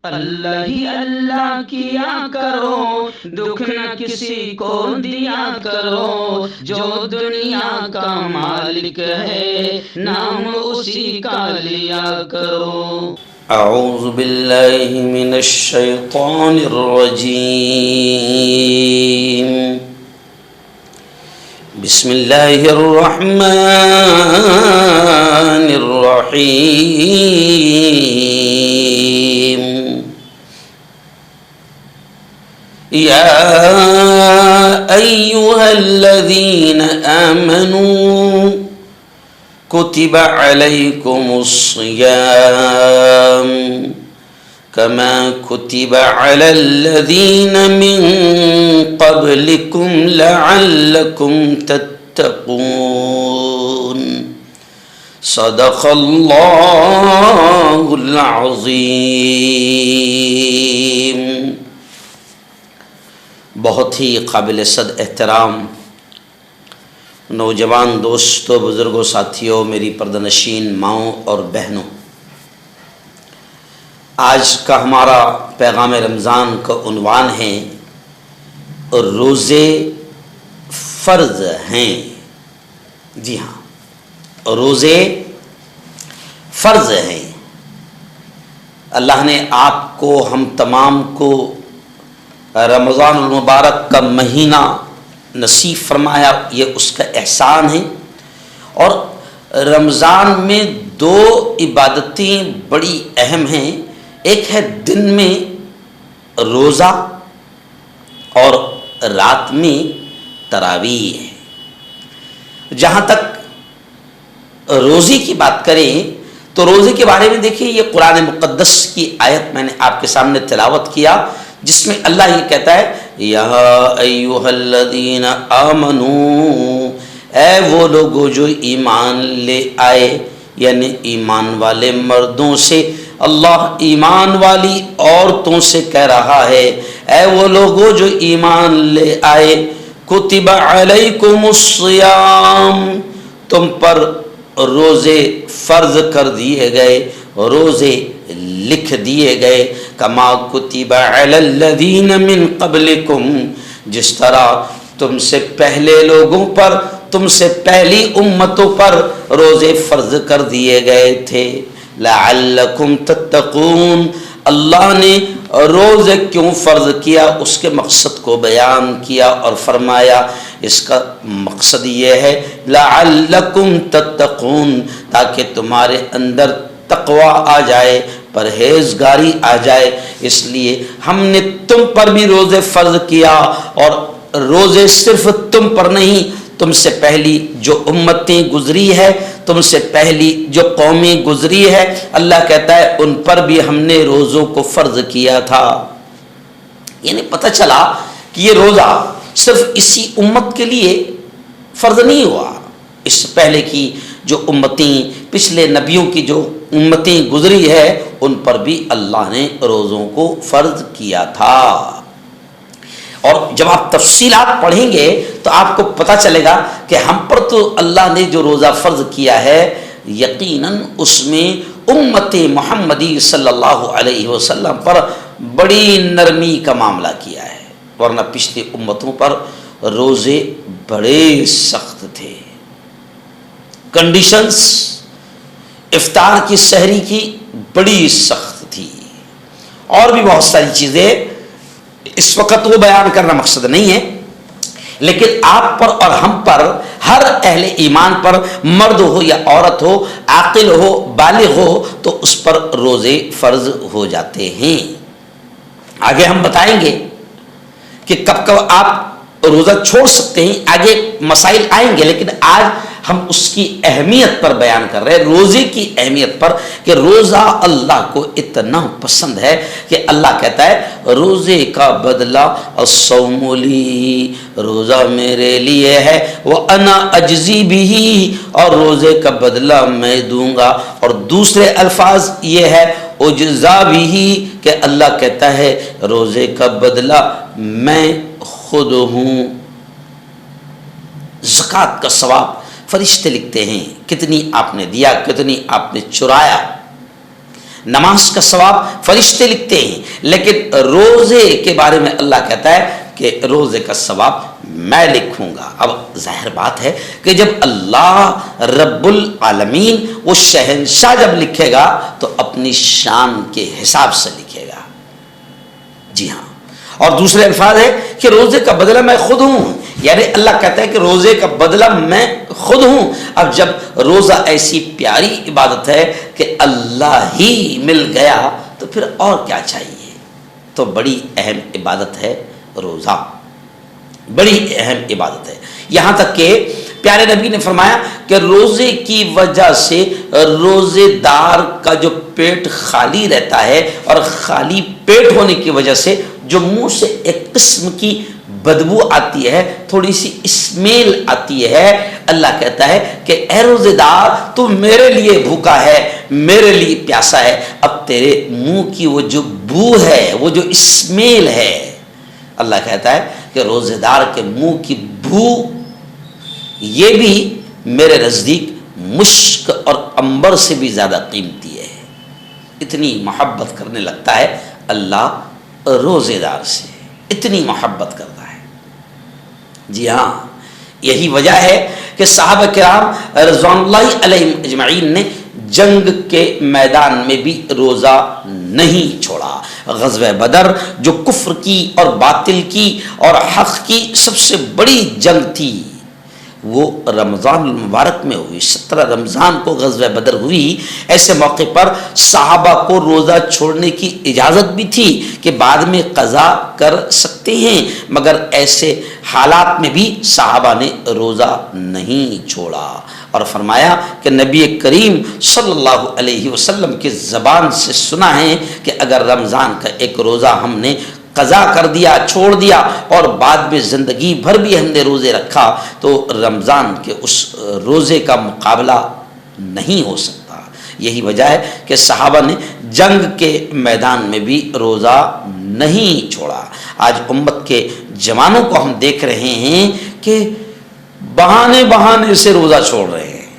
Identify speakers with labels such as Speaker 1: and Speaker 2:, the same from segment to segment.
Speaker 1: اللہ ہی اللہ کیا کرو، دکھ نہ کسی کو دیا کرو، جو دنیا کا مالک ہے نام اسی کا لیا کرو۔
Speaker 2: اعوذ باللہ من الشیطان الرجیم، بسم اللہ الرحمن الرحیم۔ یا ایہا الذین آمنوا کتب علیکم الصیام کما کتب علی الذین من قبلکم لعلکم تتقون۔ صدق اللہ العظیم۔ بہت ہی قابل صد احترام نوجوان دوستوں، بزرگوں، ساتھیوں، میری پردہ نشین ماؤں اور بہنوں، آج کا ہمارا پیغام رمضان کا عنوان ہے روزے فرض ہیں۔ جی ہاں، روزے فرض ہیں۔ اللہ نے آپ کو، ہم تمام کو رمضان المبارک کا مہینہ نصیب فرمایا، یہ اس کا احسان ہے۔ اور رمضان میں دو عبادتیں بڑی اہم ہیں، ایک ہے دن میں روزہ اور رات میں تراویح۔ جہاں تک روزے کی بات کریں تو روزے کے بارے میں دیکھیے، یہ قرآن مقدس کی آیت میں نے آپ کے سامنے تلاوت کیا، جس میں اللہ یہ کہتا ہے یا ایھا الذین آمنو، اے وہ لوگو جو ایمان لے آئے، یعنی ایمان والے مردوں سے اللہ ایمان والی عورتوں سے کہہ رہا ہے، اے وہ لوگو جو ایمان لے آئے، کتب علیکم الصیام، تم پر روزے فرض کر دیے گئے، روزے لکھ دیے گئے، کما کتب علی الذین من قبلکم، جس طرح تم سے پہلے لوگوں پر، تم سے پہلی امتوں پر روزے فرض کر دیے گئے تھے، لعلکم تتقون۔ اللہ نے روزے کیوں فرض کیا، اس کے مقصد کو بیان کیا اور فرمایا اس کا مقصد یہ ہے لعلکم تتقون، تاکہ تمہارے اندر تقوی آ جائے، پرہیزگاری آ جائے۔ اس لیے ہم نے تم پر بھی روزے فرض کیا، اور روزے صرف تم پر نہیں، تم سے پہلی جو امتیں گزری ہے، تم سے پہلی جو قومیں گزری ہے، اللہ کہتا ہے ان پر بھی ہم نے روزوں کو فرض کیا تھا۔ یعنی پتہ چلا کہ یہ روزہ صرف اسی امت کے لیے فرض نہیں ہوا، اس سے پہلے کی جو امتیں، پچھلے نبیوں کی جو امتیں گزری ہے، ان پر بھی اللہ نے روزوں کو فرض کیا تھا۔ اور جب آپ تفصیلات پڑھیں گے تو آپ کو پتہ چلے گا کہ ہم پر تو اللہ نے جو روزہ فرض کیا ہے، یقیناً اس میں امت محمدی صلی اللہ علیہ وسلم پر بڑی نرمی کا معاملہ کیا ہے، ورنہ پچھلی امتوں پر روزے بڑے سخت تھے۔ کنڈیشنز افطار کی، سحری کی بڑی سخت تھی، اور بھی بہت ساری چیزیں، اس وقت وہ بیان کرنا مقصد نہیں ہے، لیکن آپ پر اور ہم پر، ہر اہل ایمان پر، مرد ہو یا عورت ہو، عاقل ہو، بالغ ہو، تو اس پر روزے فرض ہو جاتے ہیں۔ آگے ہم بتائیں گے کہ کب کب آپ روزہ چھوڑ سکتے ہیں، آگے مسائل آئیں گے، لیکن آج ہم اس کی اہمیت پر بیان کر رہے ہیں، روزے کی اہمیت پر، کہ روزہ اللہ کو اتنا پسند ہے کہ اللہ کہتا ہے روزے کا بدلہ الصوم لی، روزہ میرے لیے ہے، وَأَنَا أَجْزِي بِهِ، اور روزے کا بدلہ میں دوں گا۔ اور دوسرے الفاظ یہ ہے اجزا بِهِ، کہ اللہ کہتا ہے روزے کا بدلہ میں خود ہوں۔ زکوٰۃ کا ثواب فرشتے لکھتے ہیں، کتنی آپ نے دیا، کتنی آپ نے چرایا۔ نماز کا ثواب فرشتے لکھتے ہیں، لیکن روزے کے بارے میں اللہ کہتا ہے کہ روزے کا ثواب میں لکھوں گا۔ اب ظاہر بات ہے کہ جب اللہ رب العالمین وہ شہنشاہ جب لکھے گا تو اپنی شان کے حساب سے لکھے گا۔ جی ہاں، اور دوسرے الفاظ ہے کہ روزے کا بدلہ میں خود ہوں، یعنی اللہ کہتا ہے کہ روزے کا بدلہ میں خود ہوں۔ اب جب روزہ ایسی پیاری عبادت ہے کہ اللہ ہی مل گیا تو پھر اور کیا چاہیے؟ تو بڑی اہم عبادت ہے روزہ، بڑی اہم عبادت ہے، یہاں تک کہ پیارے نبی نے فرمایا کہ روزے کی وجہ سے روزے دار کا جو پیٹ خالی رہتا ہے، اور خالی پیٹ ہونے کی وجہ سے جو منہ سے ایک قسم کی بدبو آتی ہے، تھوڑی سی اسمیل آتی ہے، اللہ کہتا ہے کہ اے روزے دار تو میرے لیے بھوکا ہے، میرے لیے پیاسا ہے، اب تیرے منہ کی وہ جو بو ہے، وہ جو اسمیل ہے، اللہ کہتا ہے کہ روزے دار کے منہ کی بو یہ بھی میرے نزدیک مشک اور عنبر سے بھی زیادہ قیمتی ہے۔ اتنی محبت کرنے لگتا ہے اللہ روزے دار سے، اتنی محبت کرتا ہے۔ جی ہاں، یہی وجہ ہے کہ صحابہ کرام رضوان اللہ علیہم اجمعین نے جنگ کے میدان میں بھی روزہ نہیں چھوڑا۔ غزوہ بدر جو کفر کی اور باطل کی اور حق کی سب سے بڑی جنگ تھی، وہ رمضان المبارک میں ہوئی، 17 رمضان کو غزوہ بدر ہوئی۔ ایسے موقع پر صحابہ کو روزہ چھوڑنے کی اجازت بھی تھی کہ بعد میں قضا کر سکتے ہیں، مگر ایسے حالات میں بھی صحابہ نے روزہ نہیں چھوڑا، اور فرمایا کہ نبی کریم صلی اللہ علیہ وسلم کی زبان سے سنا ہے کہ اگر رمضان کا ایک روزہ ہم نے قضا کر دیا، چھوڑ دیا، اور بعد میں زندگی بھر بھی ہم نے روزے رکھا تو رمضان کے اس روزے کا مقابلہ نہیں ہو سکتا۔ یہی وجہ ہے کہ صحابہ نے جنگ کے میدان میں بھی روزہ نہیں چھوڑا۔ آج امت کے جوانوں کو ہم دیکھ رہے ہیں کہ بہانے سے روزہ چھوڑ رہے ہیں۔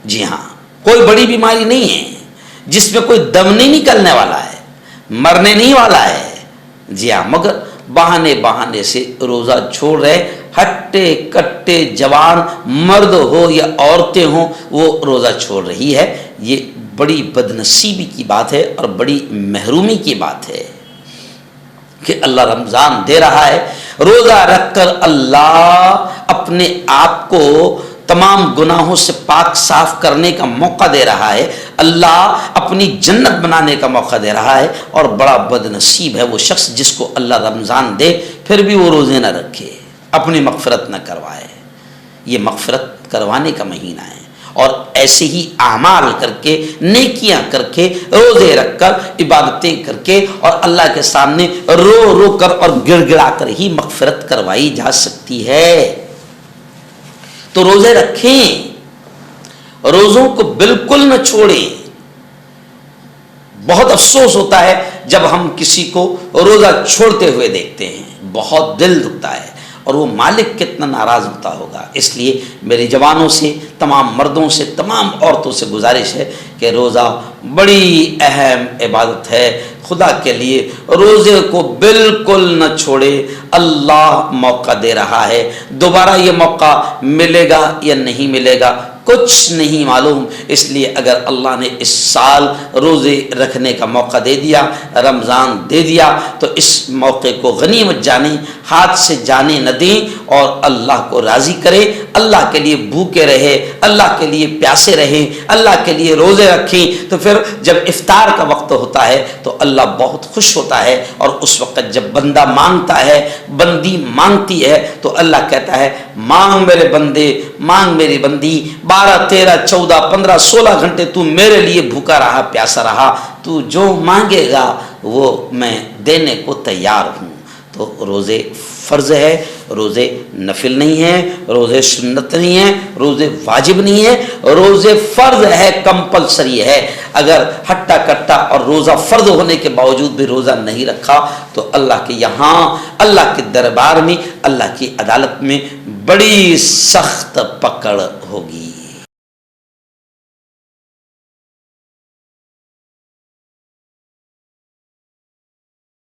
Speaker 2: جی ہاں، کوئی بڑی بیماری نہیں ہے جس میں کوئی دم نہیں نکلنے والا ہے، مرنے نہیں والا ہے، جی ہاں، مگر بہانے سے روزہ چھوڑ رہے، ہٹے کٹے جوان مرد ہو یا عورتیں ہوں وہ روزہ چھوڑ رہی ہے۔ یہ بڑی بدنصیبی کی بات ہے اور بڑی محرومی کی بات ہے کہ اللہ رمضان دے رہا ہے، روزہ رکھ کر اللہ اپنے آپ کو تمام گناہوں سے پاک صاف کرنے کا موقع دے رہا ہے، اللہ اپنی جنت بنانے کا موقع دے رہا ہے، اور بڑا بد نصیب ہے وہ شخص جس کو اللہ رمضان دے پھر بھی وہ روزے نہ رکھے، اپنی مغفرت نہ کروائے۔ یہ مغفرت کروانے کا مہینہ ہے، اور ایسے ہی اعمال کر کے، نیکیاں کر کے، روزے رکھ کر، عبادتیں کر کے، اور اللہ کے سامنے رو رو کر اور گڑ گڑا کر ہی مغفرت کروائی جا سکتی ہے۔ تو روزے رکھیں، روزوں کو بالکل نہ چھوڑیں۔ بہت افسوس ہوتا ہے جب ہم کسی کو روزہ چھوڑتے ہوئے دیکھتے ہیں، بہت دل دکھتا ہے، اور وہ مالک کتنا ناراض ہوتا ہوگا۔ اس لیے میرے جوانوں سے، تمام مردوں سے، تمام عورتوں سے گزارش ہے کہ روزہ بڑی اہم عبادت ہے، خدا کے لیے روزے کو بالکل نہ چھوڑے۔ اللہ موقع دے رہا ہے، دوبارہ یہ موقع ملے گا یا نہیں ملے گا کچھ نہیں معلوم، اس لیے اگر اللہ نے اس سال روزے رکھنے کا موقع دے دیا، رمضان دے دیا، تو اس موقع کو غنیمت جانیں، ہاتھ سے جانے نہ دیں، اور اللہ کو راضی کریں، اللہ کے لیے بھوکے رہے، اللہ کے لیے پیاسے رہیں، اللہ کے لیے روزے رکھیں، تو پھر جب افطار کا وقت ہوتا ہے تو اللہ بہت خوش ہوتا ہے، اور اس وقت جب بندہ مانگتا ہے، بندی مانگتی ہے، تو اللہ کہتا ہے مانگ میرے بندے، مانگ میری بندی، 12 13 14 15 16 گھنٹے تو میرے لیے بھوکا رہا، پیاسا رہا، تو جو مانگے گا وہ میں دینے کو تیار ہوں۔ تو روزے فرض ہے، روزے نفل نہیں ہیں، روزے سنت نہیں ہیں، روزے واجب نہیں ہیں، روزے فرض ہے، کمپلسری ہے۔ اگر ہٹا کٹا اور روزہ فرض ہونے کے باوجود بھی روزہ نہیں رکھا تو اللہ کے یہاں، اللہ کے دربار میں، اللہ کی عدالت میں بڑی سخت پکڑ ہوگی۔